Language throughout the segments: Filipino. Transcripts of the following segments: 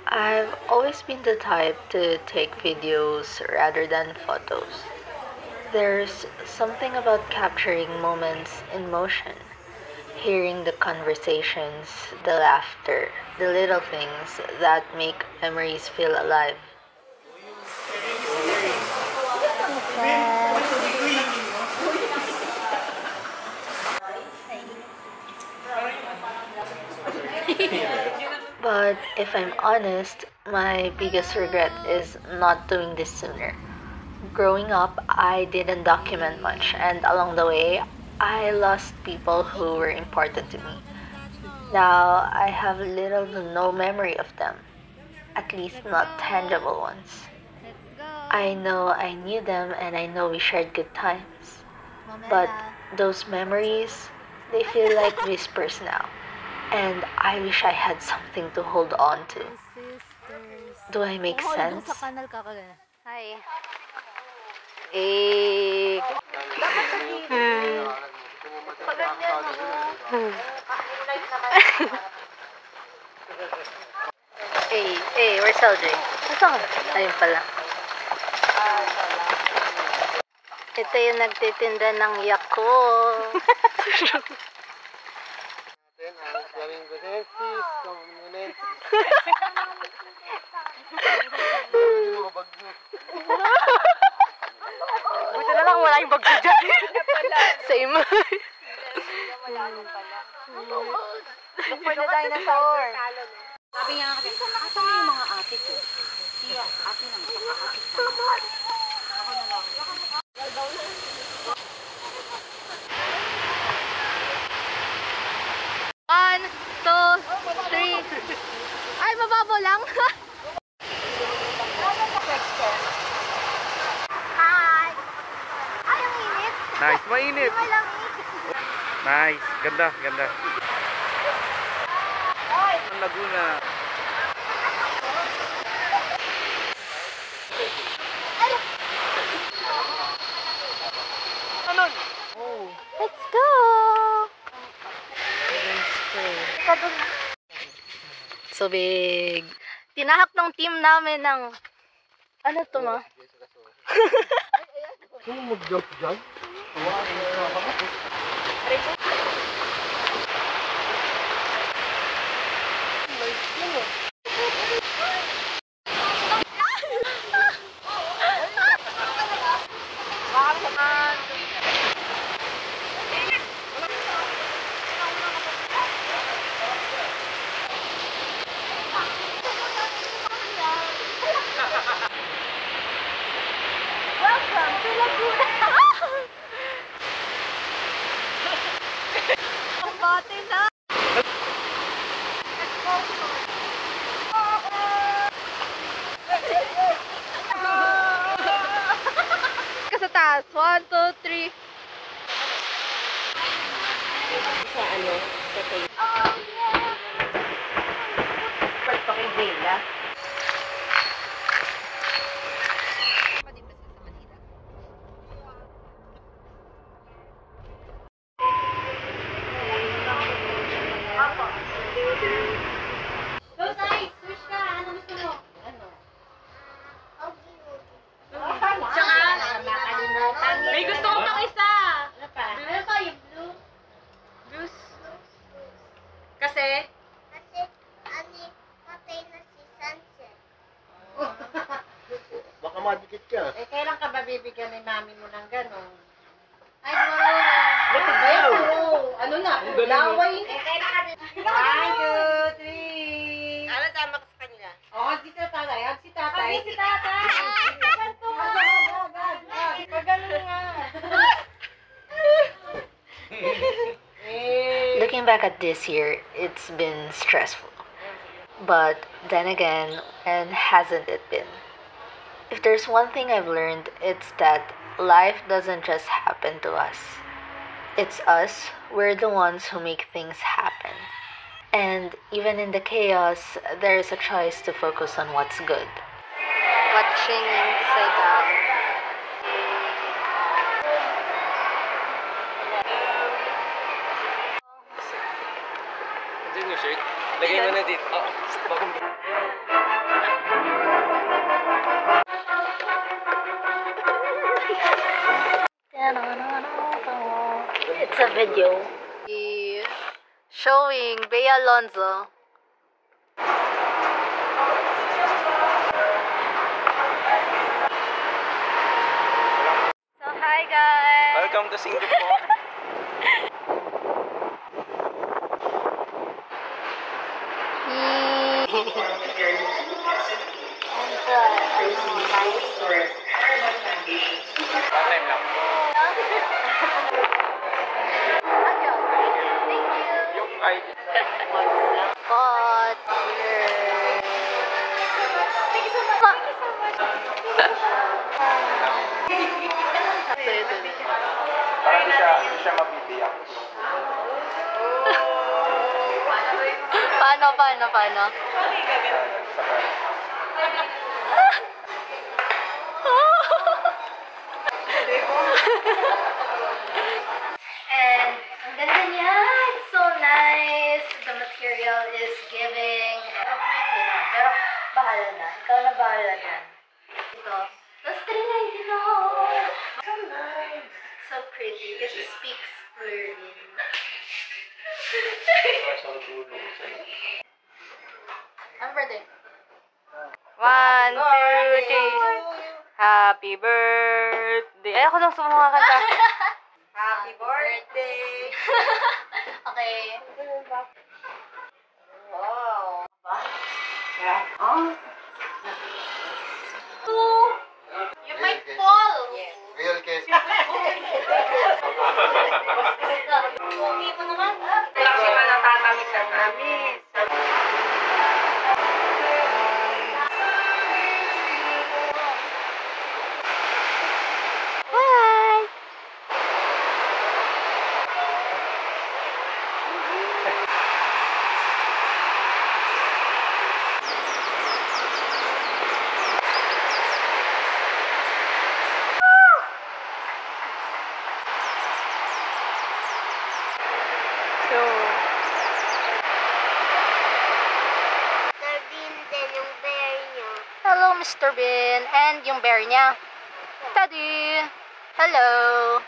I've always been the type to take videos rather than photos. There's something about capturing moments in motion, hearing the conversations, the laughter, the little things that make memories feel alive. But if I'm honest, my biggest regret is not doing this sooner. Growing up, I didn't document much, and along the way, I lost people who were important to me. Now, I have little to no memory of them, at least not tangible ones. I know I knew them and I know we shared good times, but those memories, they feel like whispers now, and I wish I had something to hold on to. Do I make sense? Hi. Eh, where's LJ? Nasaan ka? Ayun pala. Ito yung nagtitinda ng Yakult. Buti na lang wala yung bagyo dyan. Same. Look for the dinosaur. Sabi niya kasi, asan yung mga ate ko? Si ate nang saka ate ko. Ako na lang. One, two, three. Ay, mababaw lang. Hi. Ay, ang init. Nice, mainit. Malamig. Nice, ganda, ganda. Ang Laguna. Ano? Oh. Let's go. So big. Tinahak ng team namin ng ano to ma? Kung mag-jump dyan? Welcome to Laguna. Ang bati na. Sa taas. 1, 2, 3. Sa ano? Oh, yeah. Part pa kay Bella. May gusto ko pang isa. Ano pa? Ano to? Yung blue? Blues. Kasi? Kasi, patay na si Sunset. Baka madikit ka. Eh, kailan ka ba bibigyan ni mami mo ng gano'n? Ay, tomorrow na. Ano na? Laway. Eh, kailan ka bibigyan? 1, 2, 3. Ano tama sa kanila? Oh, si tatay. Si tatay. Si tatay. Ganto. Pagano nga. Looking back at this year, it's been stressful. But then again, and hasn't it been? If there's one thing I've learned, it's that life doesn't just happen to us. It's us, we're the ones who make things happen. And even in the chaos, there is a choice to focus on what's good. Watching Inside Out. Diyan yung shirt. Lagay mo na dito. It's a video. Showing Bea Alonzo. So hi guys. Welcome to Singapore. Part-time lang. Yung ID. But Parang di siya mabibiyak. paano? And ang ganda niya. It's so nice. The material is giving. Pero bahala na. Ikaw na bahala dyan. Ito. Tapos $3.99 na ako. So nice. So pretty. It speaks clearly. Ang birthday? 1, 2, 3. Happy birthday. Ay, ako lang sa mga kanta. Happy birthday! Okay. Wow! You might fall. Yes. Real case. Pogi mo naman. Kasi pa natatamis ang namis. Bye. Sabihin din yung bear niya. Hello, Mr. Bean. And yung bear niya. Teddy. Hello.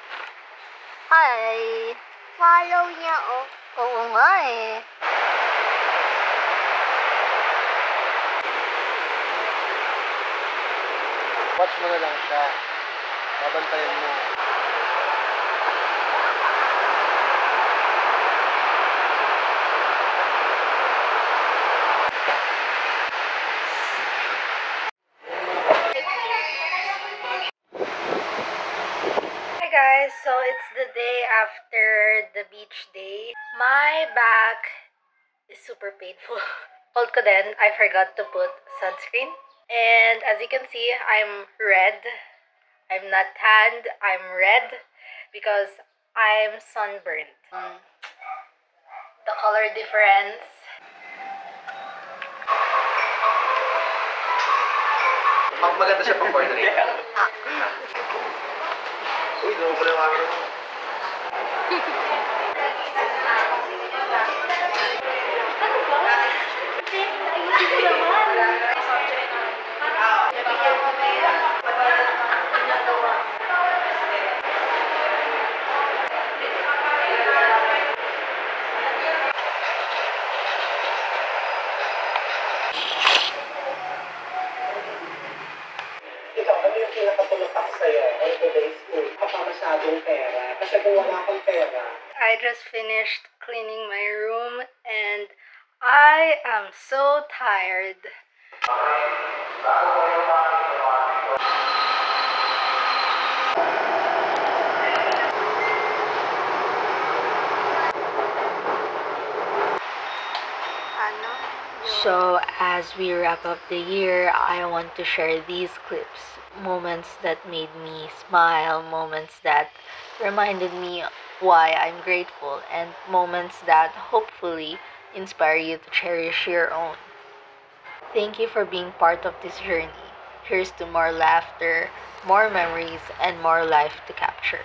Hi. Follow niya, oh. Oo nga eh. Watch mo na lang siya. Babantayan mo. Hi guys, so it's the day after the beach day. My back is super painful. Hold ko din, I forgot to put sunscreen. And as you can see, I'm red. I'm not tanned, I'm red because I'm sunburned. The color difference. Maganda siya pang portrait. Uy, doon ko lang ako. Ikaw, ano yung pinakatulatak sa'yo on today's school? Kapamasyadong pera. Kasi kung wala kang pera, I just finished cleaning my room and I am so tired. So, as we wrap up the year, I want to share these clips. Moments that made me smile, moments that reminded me why I'm grateful, and moments that hopefully inspire you to cherish your own. Thank you for being part of this journey. Here's to more laughter, more memories, and more life to capture.